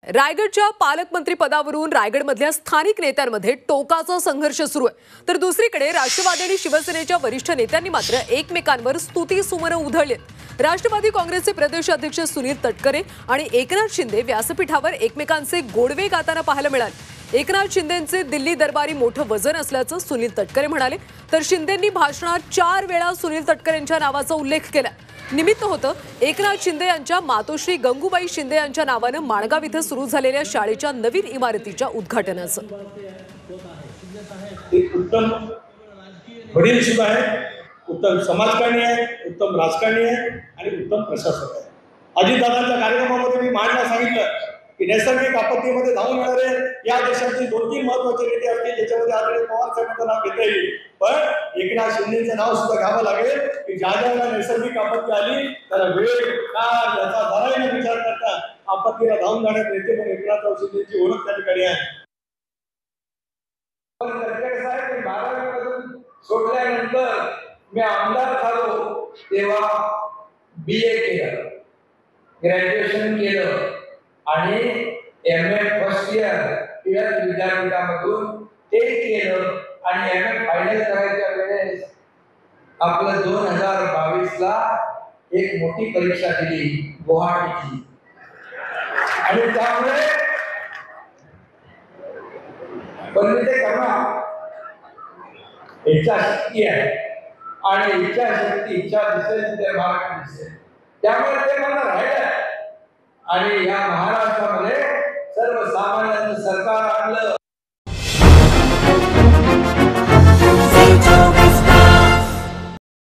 रायगडच्या पालकमंत्री पदावरून रायगडमधल्या स्थानिक नेत्यांमध्ये टोकाचा संघर्ष सुरू आहे। तर दुसरीकडे राष्ट्रवादी आणि शिवसेनेच्या वरिष्ठ नेत्यांनी मात्र एकमेकांवर स्तुतीसुमनं उधळलीत। राष्ट्रवादी काँग्रेसचे प्रदेश अध्यक्ष सुनील तटकरे आणि एकनाथ शिंदे व्यासपीठावर एकमेकांचे गोडवे गाताना पाहायला मिळाले। एकनाथ शिंदेंचे दिल्ली दरबारी मोठं वजन असल्याचं सुनील तटकरे म्हणाले, तर शिंदेंनी भाषणात 4 वेळा सुनील तटकरेंच्या नावाचा उल्लेख केला। निमित्त होतं एकनाथ शिंदे यांच्या मातोश्री गंगूबाई शिंदे यांच्या नावानं माणगाव इथं सुरू झालेल्या शाळेच्या नवीन इमारतीच्या उद्घाटनाचं। उत्तम वडील सुद्धा आहे, उत्तम समाजकारणी आहे, उत्तम राजकारणी आहे आणि उत्तम प्रशासक आहे। अजितदादांच्या कार्यक्रमामध्ये मी मांडला सांगितलं की नैसर्गिक आपत्तीमध्ये धावून येणारे या देशातील 2-3 महत्त्वाचे नेते असतील, ज्याच्यामध्ये आदरणीय पवार साहेबांचं नाव घेता येईल, पण एकनाथ शिंदेचं नाव सुद्धा घ्यावं लागेल की ज्या ज्याला नैसर्गिक आपत्ती आली त्याला वेळ काळ याचा जराही न विचार करता आपत्तीला धावून जाणारे नेते म्हणून एकनाथराव शिंदेची ओळख त्या ठिकाणी आहे। पण तटकरे साहेब 12वी सोडल्यानंतर मी आमदार झालो तेव्हा BA केलं, ग्रॅज्युएशन केलं आणि MA फर्स्ट इयर विद्यापीठामधून ते केलं आणि MA फायनल करायच्या वेळेस आपलं 2022 ला एक मोठी परीक्षा दिली गुवाहाटीची आणि त्यामुळे पण मी ते करणार इच्छाशक्ती आहे आणि इच्छा दिसेल ते मार्ग दिसेल, त्यामुळे ते मला राहिलं आणि या महाराष्ट्रामध्ये सर्वसामान्यांचं सरकार आणलं।